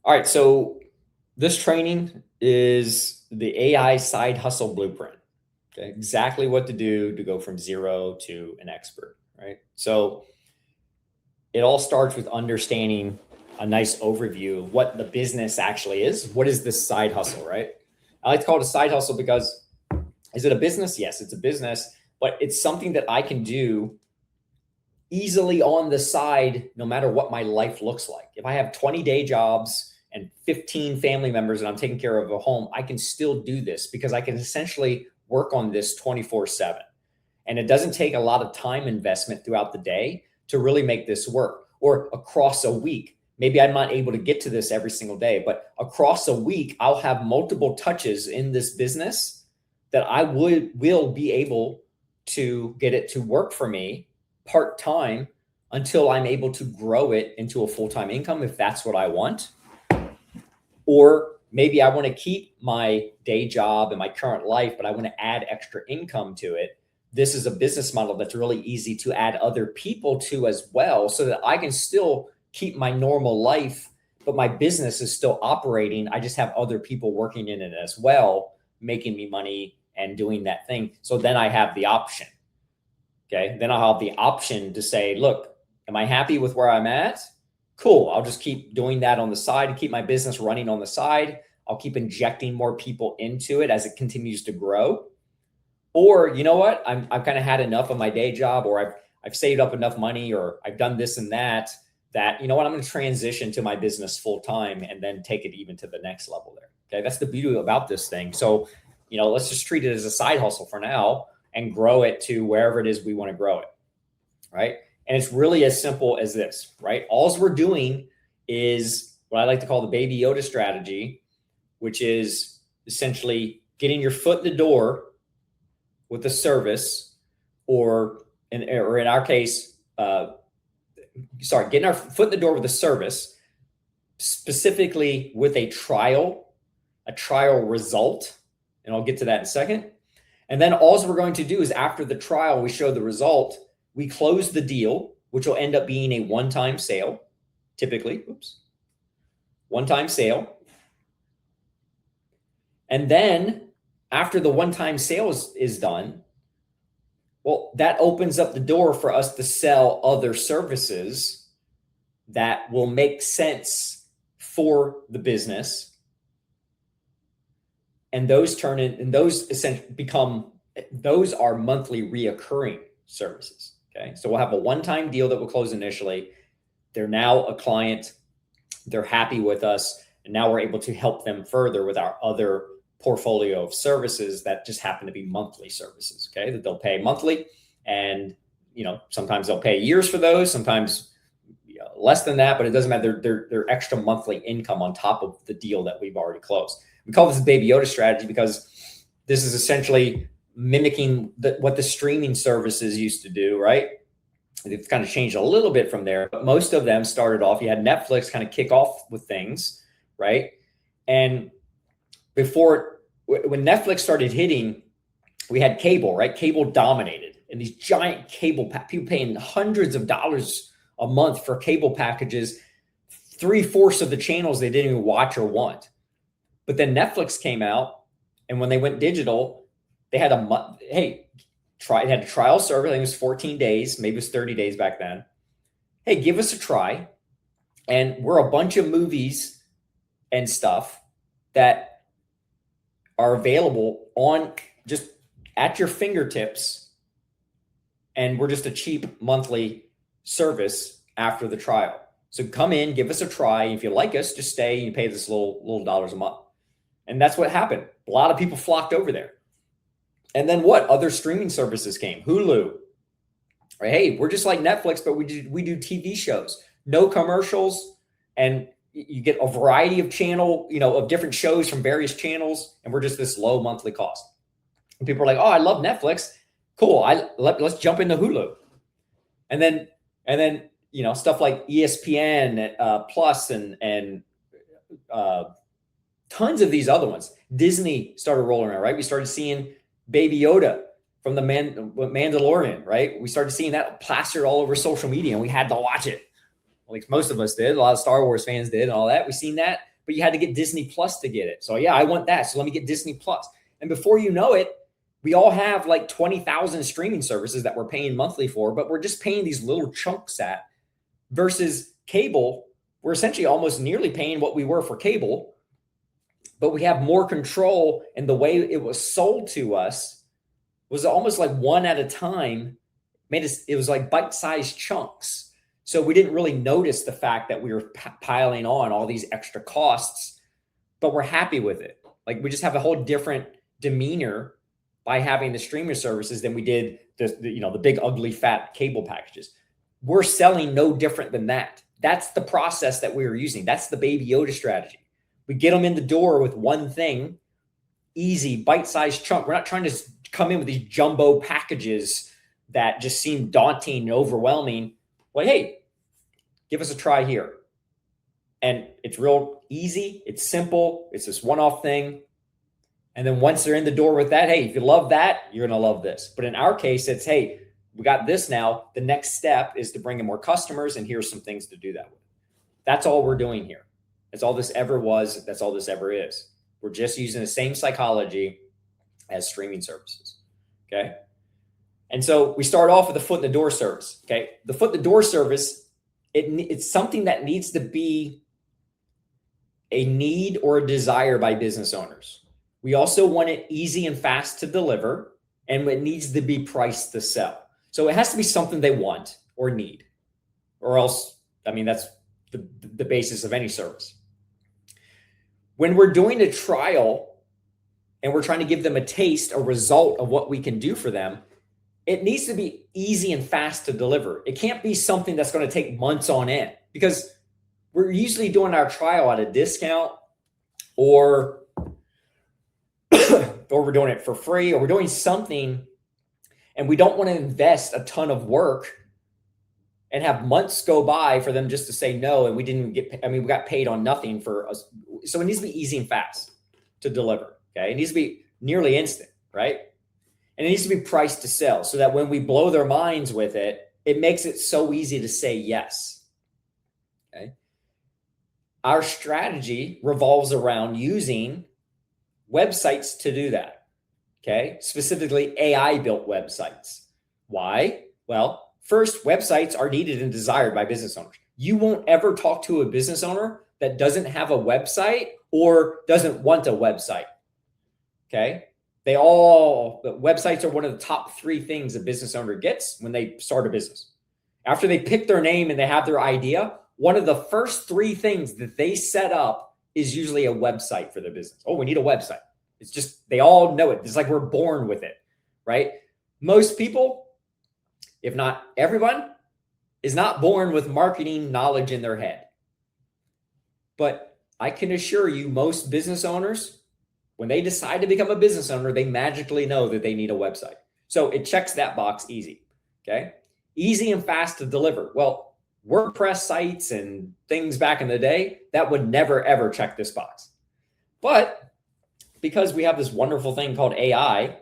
All right, so this training is the AI side hustle blueprint. Okay, exactly what to do to go from zero to an expert, right? So it all starts with understanding a nice overview of what the business actually is. What is this side hustle, right? I like to call it a side hustle because is it a business? Yes, it's a business, but it's something that I can do easily on the side, no matter what my life looks like. If I have 20 day jobs and 15 family members and I'm taking care of a home, I can still do this because I can essentially work on this 24/7. And it doesn't take a lot of time investment throughout the day to really make this work or across a week. Maybe I'm not able to get to this every single day, but across a week, I'll have multiple touches in this business that I will be able to get it to work for me part time until I'm able to grow it into a full time income if that's what I want. Or maybe I want to keep my day job and my current life, but I want to add extra income to it. This is a business model that's really easy to add other people to as well, so that I can still keep my normal life, but my business is still operating. I just have other people working in it as well, making me money and doing that thing. So then I have the option. Okay. Then I'll have the option to say, look, am I happy with where I'm at? Cool. I'll just keep doing that on the side and keep my business running on the side. I'll keep injecting more people into it as it continues to grow. Or you know what? I've kind of had enough of my day job, or I've saved up enough money, or I've done this and that, you know what, I'm going to transition to my business full time and then take it even to the next level there. Okay. That's the beauty about this thing. So, let's just treat it as a side hustle for now and grow it to wherever it is we want to grow it. Right. And it's really as simple as this, right? All we're doing is what I like to call the baby Yoda strategy, which is essentially getting your foot in the door with a service, or in our case, getting our foot in the door with a service, specifically with a trial result. And I'll get to that in a second. And then all we're going to do is after the trial, we show the result, we close the deal, which will end up being a one-time sale, typically, one-time sale. And then after the one-time sale is done, well, that opens up the door for us to sell other services that will make sense for the business. And those those are monthly reoccurring services. Okay. So we'll have a one-time deal that will close initially. They're now a client. They're happy with us. And now we're able to help them further with our other portfolio of services that just happen to be monthly services. Okay. That they'll pay monthly. And, sometimes they'll pay years for those, sometimes less than that, but it doesn't matter. They're extra monthly income on top of the deal that we've already closed. We call this baby Yoda strategy because this is essentially mimicking what the streaming services used to do, right? They've kind of changed a little bit from there, but most of them started off, you had Netflix kind of kick off with things, right? And when Netflix started hitting, we had cable, right? Cable dominated, and these giant people paying hundreds of dollars a month for cable packages, 3/4 of the channels they didn't even watch or want. But then Netflix came out, and when they went digital, they had it had a trial service. I think it was 14 days, maybe it was 30 days back then. Hey, give us a try. And we're a bunch of movies and stuff that are available on just at your fingertips. And we're just a cheap monthly service after the trial. So come in, give us a try. If you like us, just stay and you pay this little dollars a month. And that's what happened. A lot of people flocked over there. And then what? Other streaming services came. Hulu. Right? Hey, we're just like Netflix, but we do TV shows. No commercials. And you get a variety of of different shows from various channels. And we're just this low monthly cost. And people are like, oh, I love Netflix. Cool. Let's jump into Hulu. And then stuff like ESPN Plus and tons of these other ones. Disney started rolling around, right? We started seeing Baby Yoda from the Mandalorian, right? We started seeing that plastered all over social media, and we had to watch it. At least most of us did. A lot of Star Wars fans did, and all that. We've seen that but you had to get Disney Plus to get it. So yeah, I want that. So let me get Disney Plus. And before you know it, we all have like 20,000 streaming services that we're paying monthly for, but we're just paying these little chunks at, versus cable. We're essentially almost nearly paying what we were for cable, but we have more control. And the way it was sold to us was almost like one at a time. It was like bite-sized chunks. So we didn't really notice the fact that we were piling on all these extra costs, but we're happy with it. Like we just have a whole different demeanor by having the streaming services than we did the big ugly fat cable packages. We're selling no different than that. That's the process that we were using. That's the Baby Yoda strategy. We get them in the door with one thing, easy, bite-sized chunk. We're not trying to come in with these jumbo packages that just seem daunting and overwhelming. Well, hey, give us a try here. And it's real easy. It's simple. It's this one-off thing. And then once they're in the door with that, hey, if you love that, you're going to love this. But in our case, it's, hey, we got this now. The next step is to bring in more customers, and here's some things to do that with. That's all we're doing here. That's all this ever was. That's all this ever is. We're just using the same psychology as streaming services. Okay. And so we start off with the foot in the door service. Okay. The foot in the door service, it's something that needs to be a need or a desire by business owners. We also want it easy and fast to deliver, and it needs to be priced to sell. So it has to be something they want or need, or else, that's the basis of any service. When we're doing a trial and we're trying to give them a taste, a result of what we can do for them, it needs to be easy and fast to deliver. It can't be something that's going to take months on end, because we're usually doing our trial at a discount, or we're doing it for free, or we're doing something, and we don't want to invest a ton of work and have months go by for them just to say no. And we didn't get, we got paid on nothing for us. So it needs to be easy and fast to deliver. Okay. It needs to be nearly instant, right? And it needs to be priced to sell, so that when we blow their minds with it, it makes it so easy to say yes. Okay. Our strategy revolves around using websites to do that. Okay. Specifically AI built websites. Why? Well, first, websites are needed and desired by business owners. You won't ever talk to a business owner that doesn't have a website or doesn't want a website. Okay. Websites are one of the top 3 things a business owner gets when they start a business. After they pick their name and they have their idea, one of the first 3 things that they set up is usually a website for their business. Oh, we need a website. It's just, they all know it. It's like we're born with it, right? Most people, if not everyone, is not born with marketing knowledge in their head. But I can assure you, most business owners, when they decide to become a business owner, they magically know that they need a website. So it checks that box easy. Okay. Easy and fast to deliver. Well, WordPress sites and things back in the day, that would never, ever check this box. But because we have this wonderful thing called AI,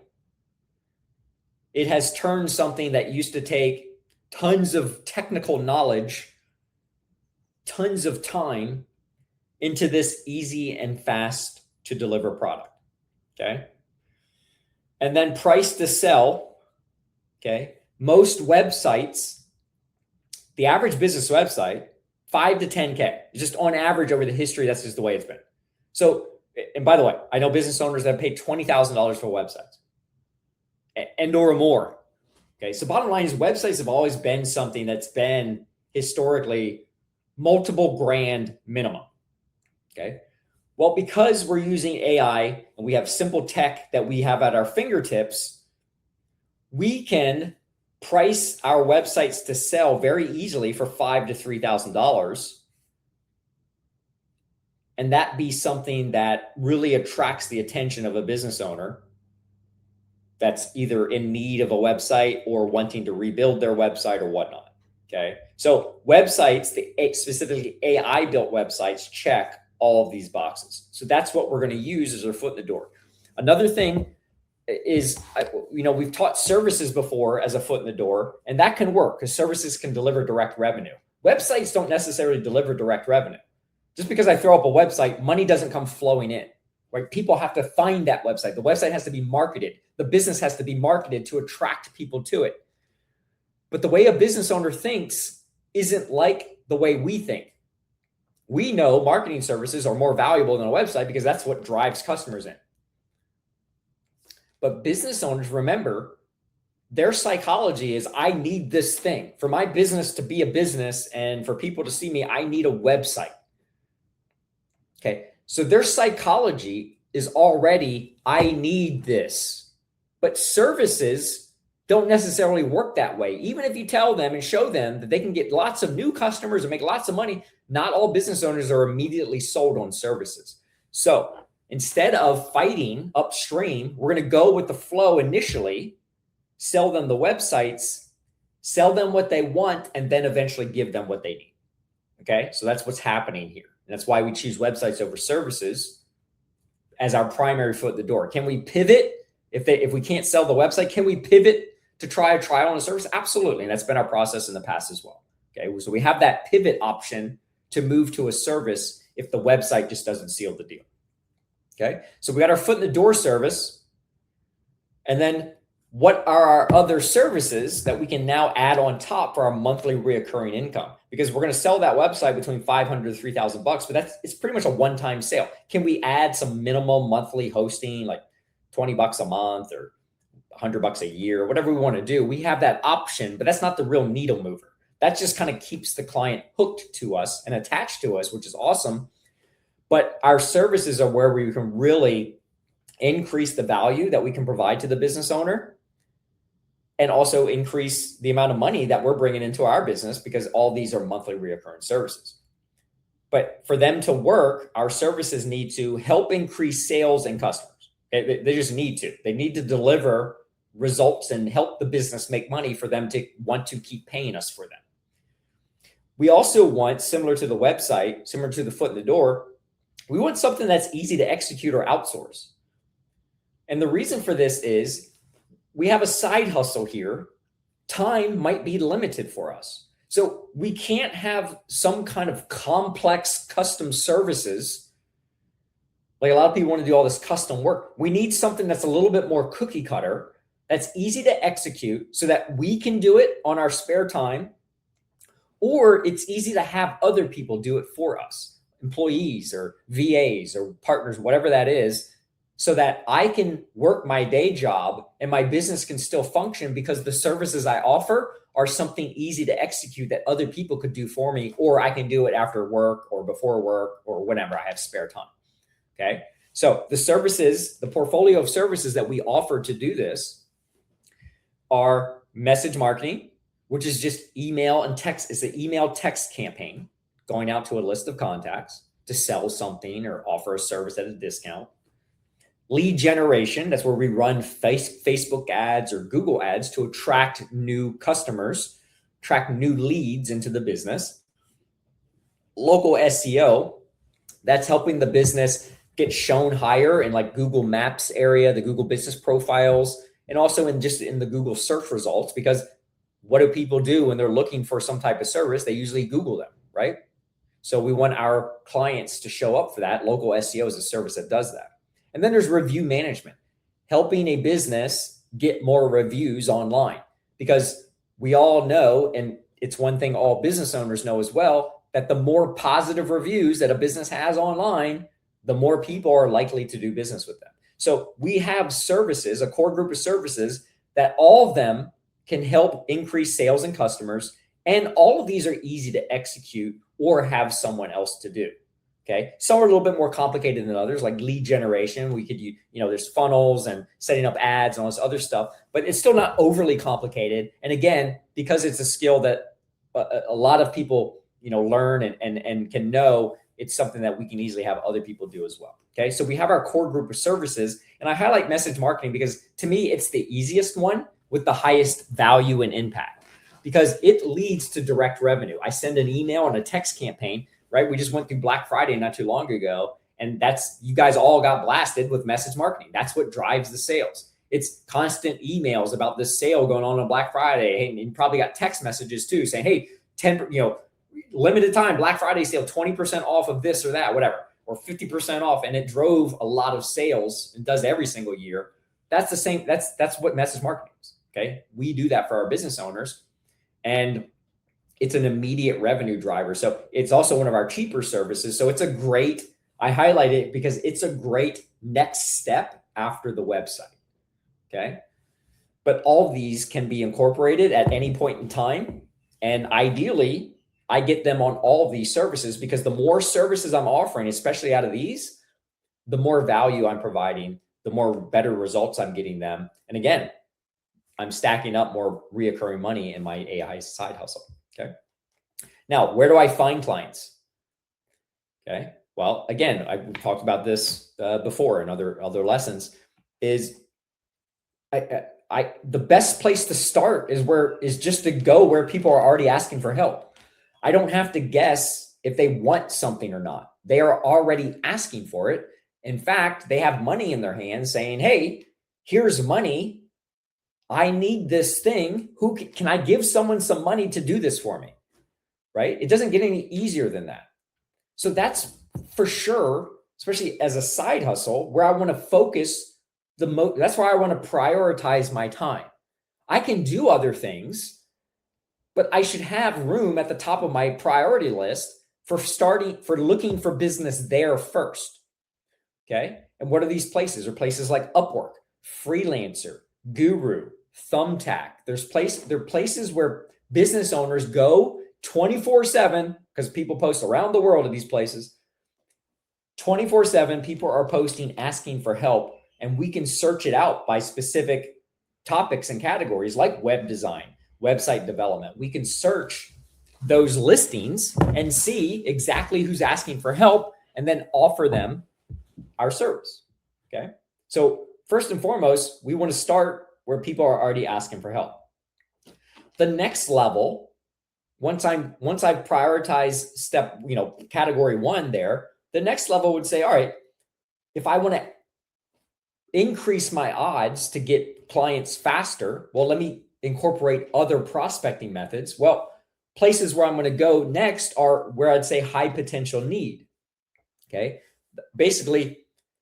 it has turned something that used to take tons of technical knowledge, tons of time, into this easy and fast to deliver product. Okay. And then price to sell. Okay. Most websites, the average business website, 5 to 10K, just on average over the history. That's just the way it's been. So, and by the way, I know business owners that pay $20,000 for websites and or more. Okay. So bottom line is, websites have always been something that's been historically multiple grand minimum. Okay. Well, because we're using AI and we have simple tech that we have at our fingertips, we can price our websites to sell very easily for $5,000 to $3,000. And that be something that really attracts the attention of a business owner that's either in need of a website or wanting to rebuild their website or whatnot. Okay. So websites, specifically AI built websites, check all of these boxes. So that's what we're going to use as our foot in the door. Another thing is, we've taught services before as a foot in the door, and that can work because services can deliver direct revenue. Websites don't necessarily deliver direct revenue. Just because I throw up a website, money doesn't come flowing in, right? People have to find that website. The website has to be marketed. The business has to be marketed to attract people to it. But the way a business owner thinks isn't like the way we think. We know marketing services are more valuable than a website because that's what drives customers in. But business owners, remember, their psychology is, I need this thing. For my business to be a business and for people to see me, I need a website. Okay, so their psychology is already, I need this. But services don't necessarily work that way. Even if you tell them and show them that they can get lots of new customers and make lots of money, not all business owners are immediately sold on services. So instead of fighting upstream, we're going to go with the flow initially, sell them the websites, sell them what they want, and then eventually give them what they need. Okay, so that's what's happening here. And that's why we choose websites over services as our primary foot in the door. Can we pivot if we can't sell the website? Can we pivot to try a trial on a service? Absolutely. And that's been our process in the past as well. Okay, so we have that pivot option to move to a service if the website just doesn't seal the deal. Okay, so we got our foot in the door service. And then what are our other services that we can now add on top for our monthly reoccurring income? Because we're going to sell that website between $500 to $3,000, but it's pretty much a one-time sale. Can we add some minimal monthly hosting, like $20 a month or $100 a year, whatever we want to do? We have that option, but that's not the real needle mover. That just kind of keeps the client hooked to us and attached to us, which is awesome. But our services are where we can really increase the value that we can provide to the business owner and also increase the amount of money that we're bringing into our business, because all these are monthly reoccurring services. But for them to work, our services need to help increase sales and customers. They just need to. They need to deliver results and help the business make money for them to want to keep paying us for them. We also want, similar to the website, similar to the foot in the door, we want something that's easy to execute or outsource. And the reason for this is we have a side hustle here. Time might be limited for us. So we can't have some kind of complex custom services. Like a lot of people want to do all this custom work. We need something that's a little bit more cookie cutter, that's easy to execute so that we can do it on our spare time, or it's easy to have other people do it for us, employees or VAs or partners, whatever that is, so that I can work my day job and my business can still function because the services I offer are something easy to execute that other people could do for me, or I can do it after work or before work or whenever I have spare time. Okay. So the services, the portfolio of services that we offer to do this are message marketing, which is just email and text. It's an email text campaign going out to a list of contacts to sell something or offer a service at a discount. Lead generation, that's where we run Facebook ads or Google ads to attract new customers, attract new leads into the business. Local SEO, that's helping the business get shown higher in like Google Maps area, the Google business profiles, and also in the Google search results, because what do people do when they're looking for some type of service? They usually Google them, right? So we want our clients to show up for that. Local SEO is a service that does that. And then there's review management, helping a business get more reviews online, because we all know, and it's one thing all business owners know as well, that the more positive reviews that a business has online, the more people are likely to do business with them. So we have services, a core group of services that all of them can help increase sales and customers. And all of these are easy to execute or have someone else to do. Okay. Some are a little bit more complicated than others, like lead generation. We could, there's funnels and setting up ads and all this other stuff, but it's still not overly complicated. And again, because it's a skill that a lot of people, learn and can know, it's something that we can easily have other people do as well. Okay. So we have our core group of services, and I highlight message marketing because to me, it's the easiest one with the highest value and impact, because it leads to direct revenue. I send an email and a text campaign, right? We just went through Black Friday not too long ago, and you guys all got blasted with message marketing. That's what drives the sales. It's constant emails about this sale going on Black Friday. Hey, and you probably got text messages too saying, hey, limited time, Black Friday sale, 20% off of this or that, whatever, or 50% off. And it drove a lot of sales and does every single year. That's the same. That's what message marketing is. Okay. We do that for our business owners, and it's an immediate revenue driver. So it's also one of our cheaper services. So it's a great, I highlight it because it's a great next step after the website. Okay. But all these can be incorporated at any point in time. And ideally, I get them on all of these services, because the more services I'm offering, especially out of these, the more value I'm providing, the more better results I'm getting them. And again, I'm stacking up more reoccurring money in my AI side hustle. Okay. Now, where do I find clients? Okay. Well, again, I've talked about this before in other lessons. Is the best place to start is just to go where people are already asking for help. I don't have to guess if they want something or not. They are already asking for it. In fact, they have money in their hands saying, hey, here's money. I need this thing. Who can I give someone some money to do this for me? Right? It doesn't get any easier than that. So that's for sure, especially as a side hustle, where I want to focus the most. That's why I want to prioritize my time. I can do other things, but I should have room at the top of my priority list for looking for business there first. Okay. And what are these places? Are places like Upwork, Freelancer, Guru, Thumbtack. They're places where business owners go 24/7, because people post around the world at these places. 24/7, people are posting, asking for help, and we can search it out by specific topics and categories like web design, website development. We can search those listings and see exactly who's asking for help and then offer them our service. Okay. So first and foremost, we want to start where people are already asking for help. The next level, once I've prioritized category one there, the next level would say, all right, if I want to increase my odds to get clients faster, well, let me incorporate other prospecting methods. Well, places where I'm going to go next are where I'd say high potential need. Okay. Basically,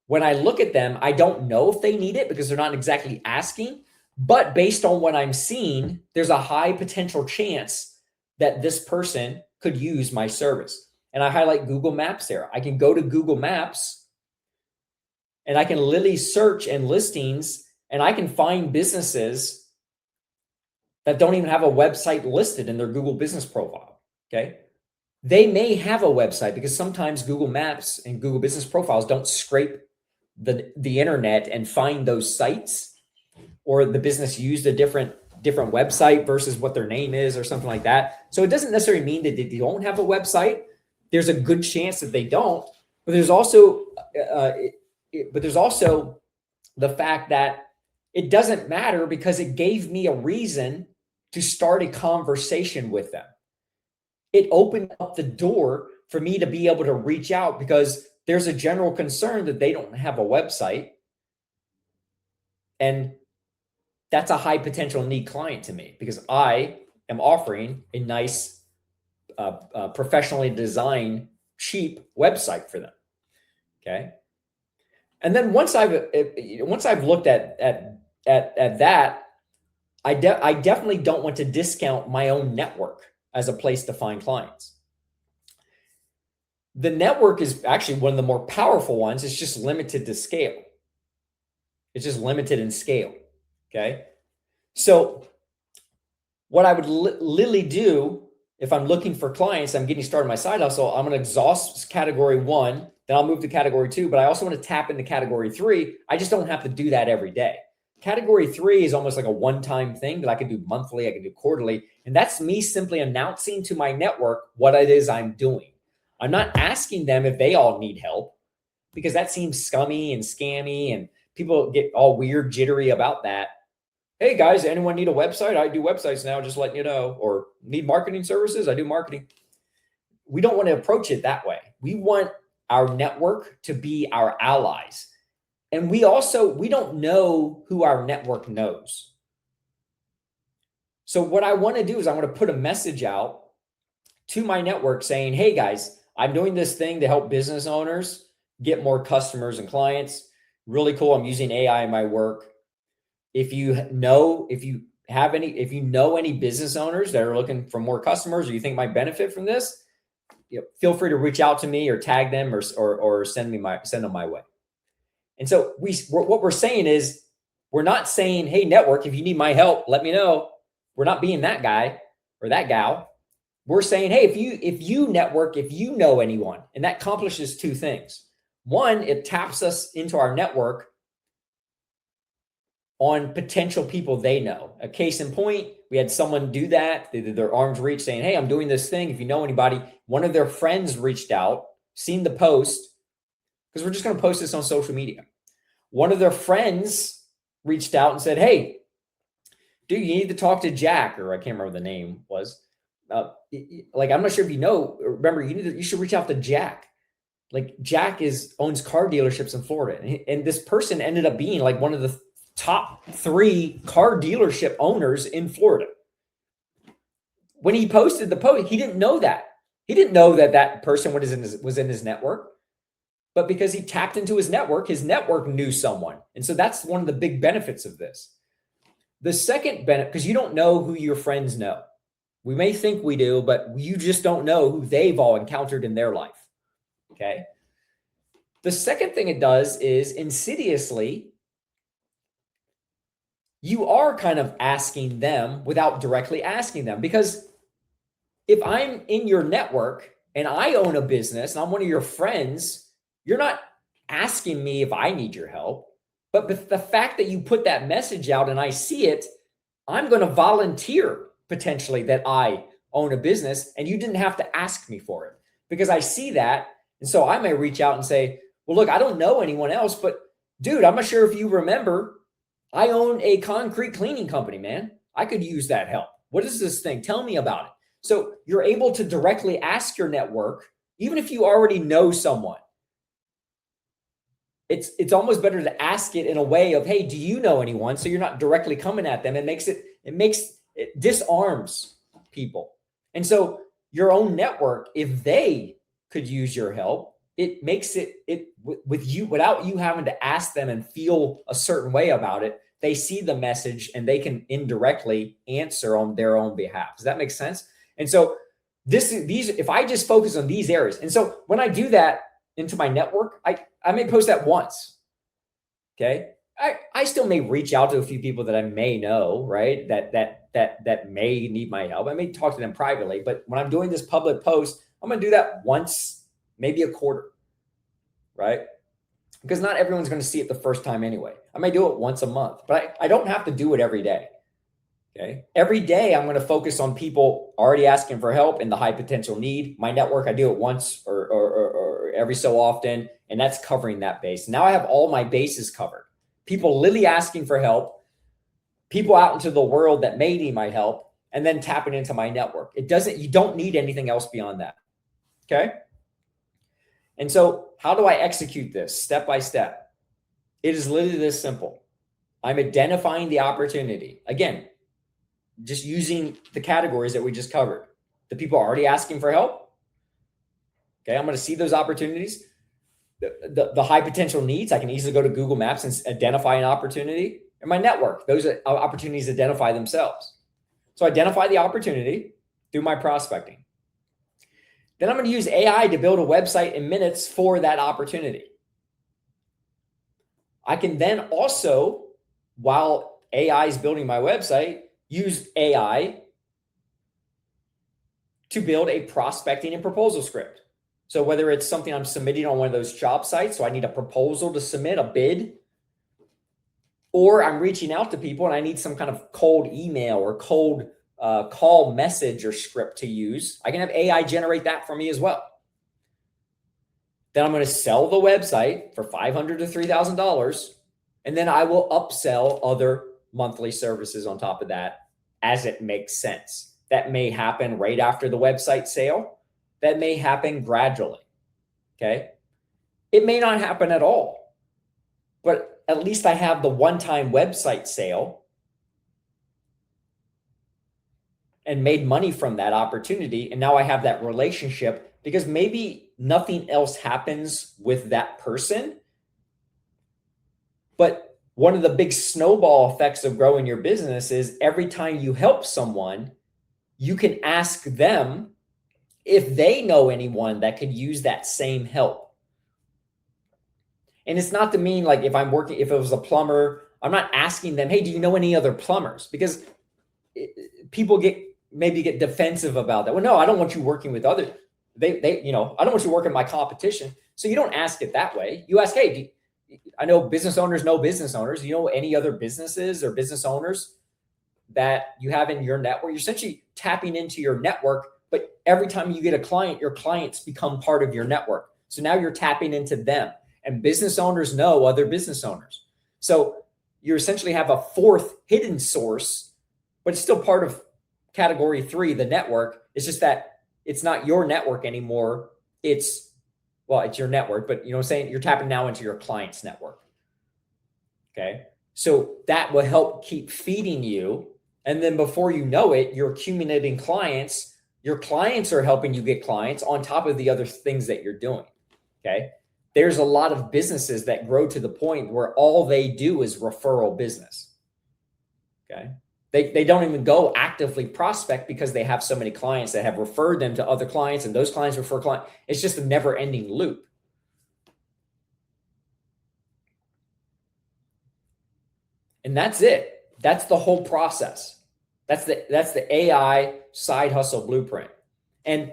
when I look at them, I don't know if they need it because they're not exactly asking, but based on what I'm seeing, there's a high potential chance that this person could use my service. And I highlight Google Maps there. I can go to Google Maps and I can literally search in listings, and I can find businesses that don't even have a website listed in their Google business profile. Okay. They may have a website, because sometimes Google Maps and Google business profiles don't scrape the internet and find those sites, or the business used a different website versus what their name is or something like that. So it doesn't necessarily mean that they don't have a website. There's a good chance that they don't, but there's also the fact that it doesn't matter, because it gave me a reason to start a conversation with them. It opened up the door for me to be able to reach out, because there's a general concern that they don't have a website. And that's a high potential need client to me, because I am offering a nice, professionally designed, cheap website for them. Okay. And then once I've looked at that, I definitely don't want to discount my own network as a place to find clients. The network is actually one of the more powerful ones. It's just limited to scale. It's just limited in scale. Okay. So what I would literally do if I'm looking for clients, I'm getting started my side hustle, I'm going to exhaust category one, then I'll move to category two, but I also want to tap into category three. I just don't have to do that every day. Category three is almost like a one-time thing that I can do monthly, I can do quarterly. And that's me simply announcing to my network what it is I'm doing. I'm not asking them if they all need help, because that seems scummy and scammy, and people get all weird, jittery about that. Hey guys, anyone need a website? I do websites now, just letting you know. Or need marketing services? I do marketing. We don't want to approach it that way. We want our network to be our allies. And we don't know who our network knows. So what I want to do is I want to put a message out to my network saying, hey guys, I'm doing this thing to help business owners get more customers and clients. Really cool. I'm using AI in my work. If you know any business owners that are looking for more customers or you think might benefit from this, feel free to reach out to me or tag them or send them my way. And so what we're saying is, we're not saying, hey, network, if you need my help, let me know. We're not being that guy or that gal. We're saying, hey, if you network, if you know anyone, and that accomplishes two things. One, it taps us into our network on potential people they know. A case in point, we had someone do that. They did their arms reach saying, hey, I'm doing this thing. If you know anybody, one of their friends reached out, seen the post, because we're just going to post this on social media. One of their friends reached out and said, hey, dude, you need to talk to Jack, or I can't remember the name was. Like, I'm not sure if you know, remember, you should reach out to Jack. Like, Jack owns car dealerships in Florida. And this person ended up being like one of the top 3 car dealership owners in Florida. When he posted the post, he didn't know that. He didn't know that person was in his network. But because he tapped into his network knew someone. And so that's one of the big benefits of this. The second benefit, because you don't know who your friends know. We may think we do, but you just don't know who they've all encountered in their life. Okay. The second thing it does is insidiously, you are kind of asking them without directly asking them. Because if I'm in your network and I own a business and I'm one of your friends, you're not asking me if I need your help. But the fact that you put that message out and I see it, I'm going to volunteer potentially that I own a business, and you didn't have to ask me for it because I see that. And so I may reach out and say, well, look, I don't know anyone else, but dude, I'm not sure if you remember, I own a concrete cleaning company, man. I could use that help. What is this thing? Tell me about it. So you're able to directly ask your network, even if you already know someone. It's almost better to ask it in a way of, hey, do you know anyone? So you're not directly coming at them. It disarms people. And so your own network, if they could use your help, it makes it with you, without you having to ask them and feel a certain way about it. They see the message and they can indirectly answer on their own behalf. Does that make sense? And so if I just focus on these areas, and so when I do that into my network, I may post that once. Okay. I still may reach out to a few people that I may know, right? That may need my help. I may talk to them privately, but when I'm doing this public post, I'm going to do that once, maybe a quarter, right? Because not everyone's going to see it the first time anyway. I may do it once a month, but I don't have to do it every day. Okay. Every day I'm going to focus on people already asking for help in the high potential need. My network, I do it once or every so often, and that's covering that base. Now I have all my bases covered. People literally asking for help, people out into the world that may need my help, and then tapping into my network. You don't need anything else beyond that. Okay. And so how do I execute this step by step? It is literally this simple. I'm identifying the opportunity. Again, just using the categories that we just covered. The people are already asking for help. Okay, I'm going to see those opportunities. The high potential needs, I can easily go to Google Maps and identify an opportunity. And my network, those opportunities identify themselves. So identify the opportunity through my prospecting. Then I'm going to use AI to build a website in minutes for that opportunity. I can then also, while AI is building my website, use AI to build a prospecting and proposal script. So whether it's something I'm submitting on one of those job sites, so I need a proposal to submit, a bid, or I'm reaching out to people and I need some kind of cold email or cold call message or script to use, I can have AI generate that for me as well. Then I'm going to sell the website for $500 to $3,000, and then I will upsell other monthly services on top of that as it makes sense. That may happen right after the website sale. That may happen gradually. Okay. It may not happen at all, but at least I have the one-time website sale. and made money from that opportunity. And now I have that relationship because maybe nothing else happens with that person. But one of the big snowball effects of growing your business is every time you help someone, you can ask them if they know anyone that could use that same help. And it's not to mean like if it was a plumber, I'm not asking them, hey, do you know any other plumbers? Because people maybe get defensive about that. Well, no, I don't want you working with others. I don't want you working with my competition. So you don't ask it that way. You ask, hey, I know business owners know business owners. You know any other businesses or business owners that you have in your network? You're essentially tapping into your network, but every time you get a client, your clients become part of your network. So now you're tapping into them, and business owners know other business owners. So you essentially have a fourth hidden source, but it's still part of category 3, the network. It's just that it's not your network anymore. It's your network, but you know what I'm saying? You're tapping now into your client's network. Okay. So that will help keep feeding you. And then before you know it, you're accumulating clients. Your clients are helping you get clients on top of the other things that you're doing. Okay. There's a lot of businesses that grow to the point where all they do is referral business. Okay. They don't even go actively prospect because they have so many clients that have referred them to other clients, and those clients refer clients. It's just a never ending loop. And that's it. That's the whole process. That's the AI side hustle blueprint. And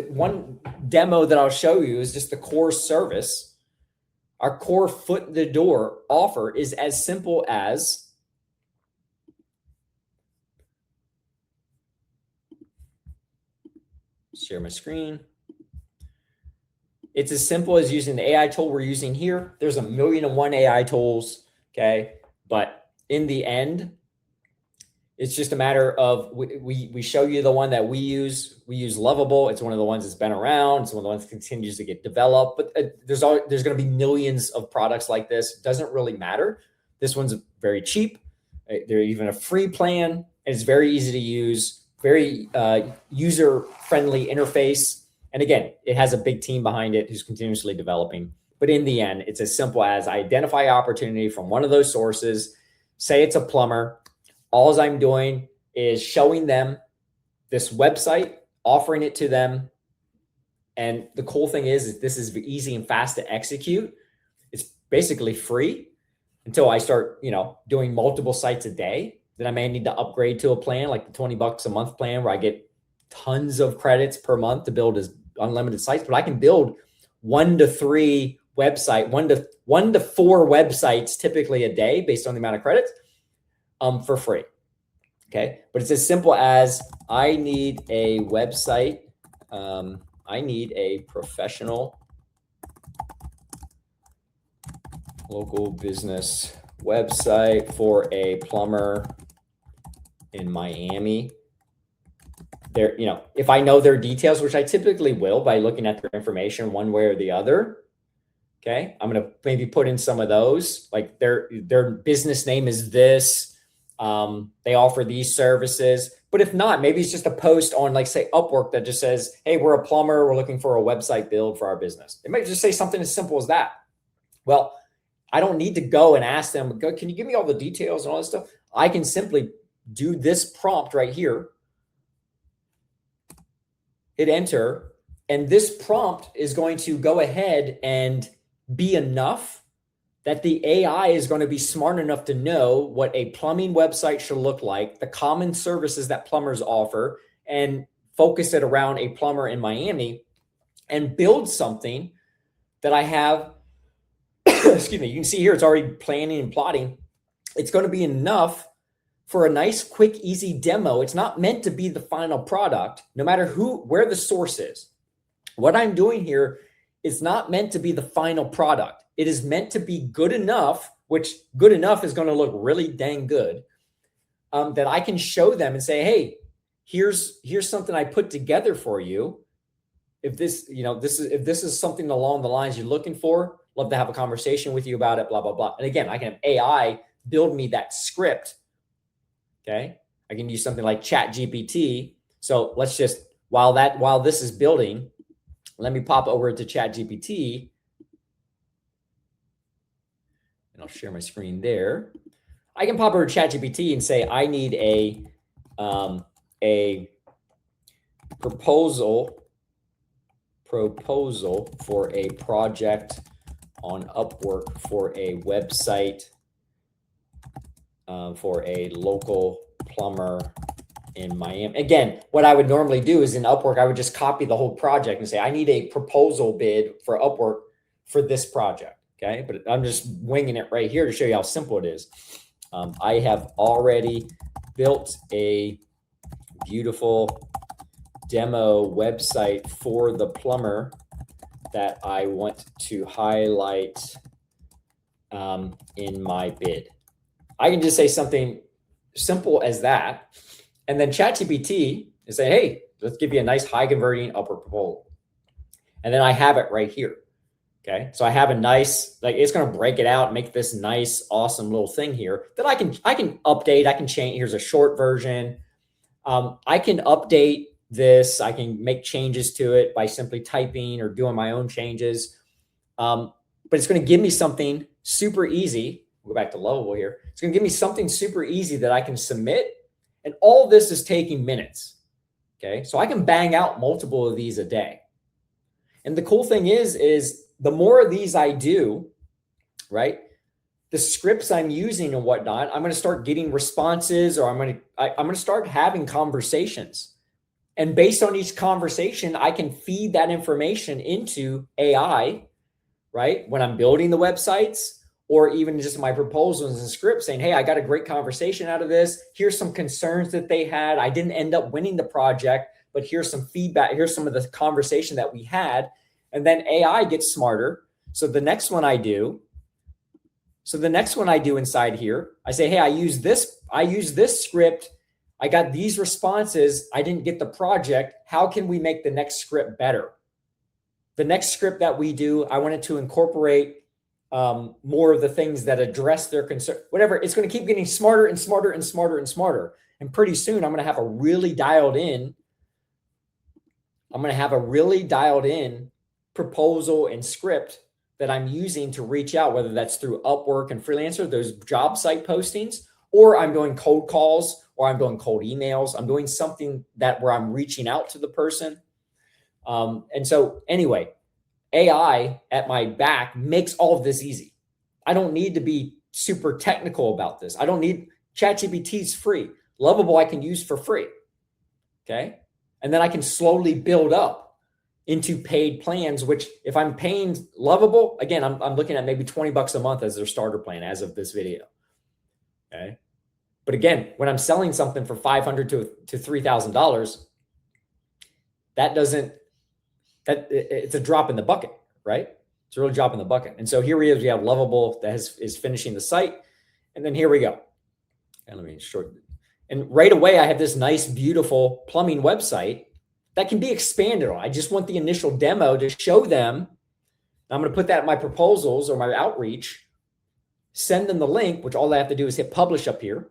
one demo that I'll show you is just the core service. Our core foot in the door offer is as simple as share my screen. It's as simple as using the AI tool we're using here. There's 1,000,001 AI tools, okay? But in the end, it's just a matter of we show you the one that we use. We use Lovable. It's one of the ones that's been around. It's one of the ones that continues to get developed. But there's going to be millions of products like this. It doesn't really matter. This one's very cheap. There's even a free plan. And it's very easy to use. Very user-friendly interface. And again, it has a big team behind it who's continuously developing. But in the end, it's as simple as I identify opportunity from one of those sources. Say it's a plumber. All I'm doing is showing them this website, offering it to them. And the cool thing is this is easy and fast to execute. It's basically free until I start, doing multiple sites a day. Then I may need to upgrade to a plan like the $20 a month plan where I get tons of credits per month to build as unlimited sites. But I can build 1 to 3 website, one to 4 websites typically a day based on the amount of credits for free. Okay. But it's as simple as I need a website. I need a professional local business website for a plumber in Miami. If I know their details, which I typically will by looking at their information one way or the other, okay, I'm going to maybe put in some of those, like their business name is this, they offer these services. But if not, maybe it's just a post on, like, say, Upwork that just says, hey, we're a plumber, we're looking for a website build for our business. It might just say something as simple as that. Well, I don't need to go and ask them, can you give me all the details and all this stuff? I can simply do this prompt right here, hit enter, and this prompt is going to go ahead and be enough that the AI is going to be smart enough to know what a plumbing website should look like, the common services that plumbers offer, and focus it around a plumber in Miami and build something that I have. Excuse me. You can see here, it's already planning and plotting. It's going to be enough for a nice, quick, easy demo. It's not meant to be the final product, no matter where the source is. What I'm doing here is not meant to be the final product. It is meant to be good enough, which good enough is going to look really dang good, that I can show them and say, hey, here's something I put together for you. If this is something along the lines you're looking for, love to have a conversation with you about it, blah, blah, blah. And again, I can have AI build me that script. Okay. I can use something like Chat GPT. So let's just, while this is building, let me pop over to Chat GPT and I'll share my screen there. I can pop over to Chat GPT and say, I need a proposal for a project on Upwork for a website for a local plumber in Miami. Again, what I would normally do is in Upwork, I would just copy the whole project and say, I need a proposal bid for Upwork for this project. Okay. But I'm just winging it right here to show you how simple it is. I have already built a beautiful demo website for the plumber that I want to highlight in my bid. I can just say something simple as that. And then ChatGPT is say, hey, let's give you a nice high converting Upwork proposal. And then I have it right here. Okay. So I have a nice, like, it's going to break it out and make this nice, awesome little thing here that I can update. I can change. Here's a short version. I can update this. I can make changes to it by simply typing or doing my own changes. But it's going to give me something super easy. We'll go back to Lovable here. It's going to give me something super easy that I can submit. And all this is taking minutes. Okay. So I can bang out multiple of these a day. And the cool thing is the more of these I do, right, the scripts I'm using and whatnot, I'm going to start getting responses, or I'm going to start having conversations. And based on each conversation, I can feed that information into AI, right? When I'm building the websites, or even just my proposals and scripts saying, hey, I got a great conversation out of this. Here's some concerns that they had. I didn't end up winning the project, but here's some feedback. Here's some of the conversation that we had. And then AI gets smarter. So the next one I do inside here, I say, hey, I use this script. I got these responses. I didn't get the project. How can we make the next script better? The next script that we do, I wanted to incorporate more of the things that address their concern, whatever. It's going to keep getting smarter and smarter and smarter and smarter. And pretty soon I'm going to have a really dialed in proposal and script that I'm using to reach out, whether that's through Upwork and Freelancer, those job site postings, or I'm doing cold calls, or I'm doing cold emails. I'm doing something where I'm reaching out to the person. And so anyway, AI at my back makes all of this easy. I don't need to be super technical about this. I don't need ChatGPT's free. Lovable I can use for free. Okay. And then I can slowly build up into paid plans, which if I'm paying Lovable, again, I'm looking at maybe $20 a month as their starter plan as of this video. Okay. But again, when I'm selling something for $500 to $3,000, it's a drop in the bucket, right? It's a real drop in the bucket. And so here we have Lovable that is finishing the site. And then here we go. And let me shorten. And right away, I have this nice, beautiful plumbing website that can be expanded on. I just want the initial demo to show them. I'm going to put that in my proposals or my outreach, send them the link, which all I have to do is hit publish up here.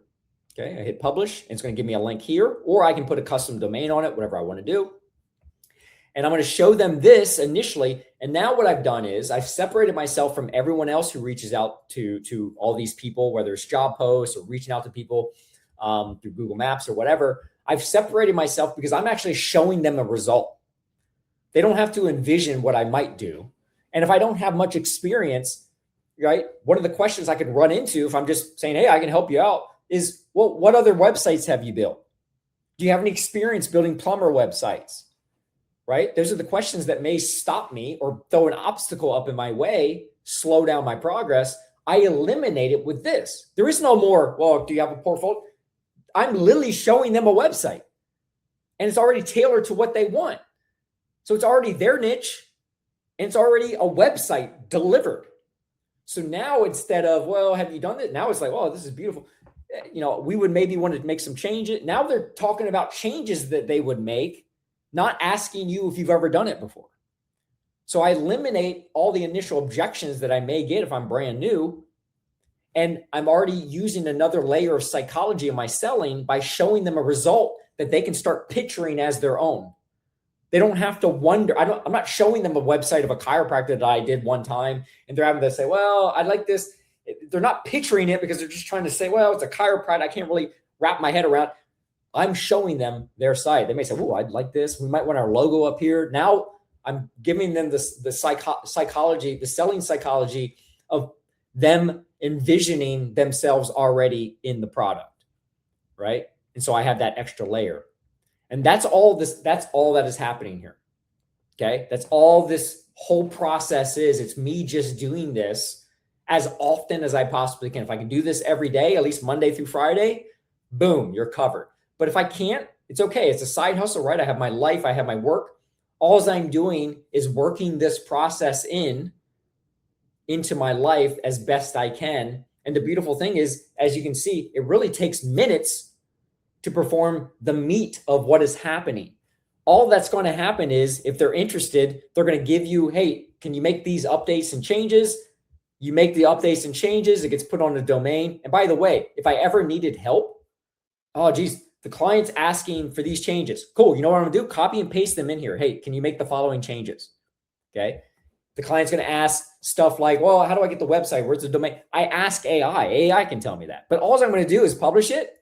Okay, I hit publish, and it's going to give me a link here, or I can put a custom domain on it, whatever I want to do. And I'm going to show them this initially. And now what I've done is I've separated myself from everyone else who reaches out to all these people, whether it's job posts or reaching out to people through Google Maps or whatever. I've separated myself because I'm actually showing them a result. They don't have to envision what I might do. And if I don't have much experience, right, one of the questions I could run into if I'm just saying, hey, I can help you out is, well, what other websites have you built? Do you have any experience building plumber websites? Right? Those are the questions that may stop me or throw an obstacle up in my way, slow down my progress. I eliminate it with this. There is no more, well, do you have a portfolio? I'm literally showing them a website, and it's already tailored to what they want. So it's already their niche, and it's already a website delivered. So now instead of, well, have you done it? Now it's like, oh, this is beautiful. You know, we would maybe want to make some changes. Now they're talking about changes that they would make, not asking you if you've ever done it before. So I eliminate all the initial objections that I may get if I'm brand new. And I'm already using another layer of psychology in my selling by showing them a result that they can start picturing as their own. They don't have to wonder. I'm not showing them a website of a chiropractor that I did one time and they're having to say, well, I like this. They're not picturing it because they're just trying to say, well, it's a chiropractor. I can't really wrap my head around. I'm showing them their site. They may say, oh, I'd like this. We might want our logo up here. Now I'm giving them the psychology, the selling psychology of them envisioning themselves already in the product, right? And so I have that extra layer. And that's all that is happening here. Okay? That's all this whole process is. It's me just doing this as often as I possibly can. If I can do this every day, at least Monday through Friday, boom, you're covered. But if I can't, it's okay. It's a side hustle, right? I have my life, I have my work. All I'm doing is working this process into my life as best I can. And the beautiful thing is, as you can see, it really takes minutes to perform the meat of what is happening. All that's going to happen is if they're interested, they're going to give you, hey, can you make these updates and changes? You make the updates and changes, it gets put on the domain. And by the way, if I ever needed help, oh, geez, the client's asking for these changes. Cool. You know what I'm going to do? Copy and paste them in here. Hey, can you make the following changes? Okay. The client's going to ask stuff like, well, how do I get the website? Where's the domain? I ask AI. AI can tell me that. But all I'm going to do is publish it.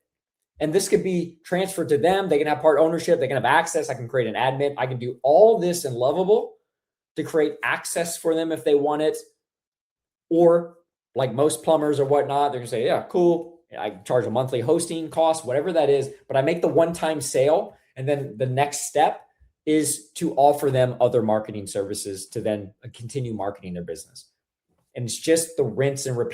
And this could be transferred to them. They can have part ownership. They can have access. I can create an admin. I can do all this in Lovable to create access for them if they want it. Or like most plumbers or whatnot, they're going to say, yeah, cool. I charge a monthly hosting cost, whatever that is. But I make the one-time sale. And then the next step is to offer them other marketing services to then continue marketing their business. And it's just the rinse and repeat.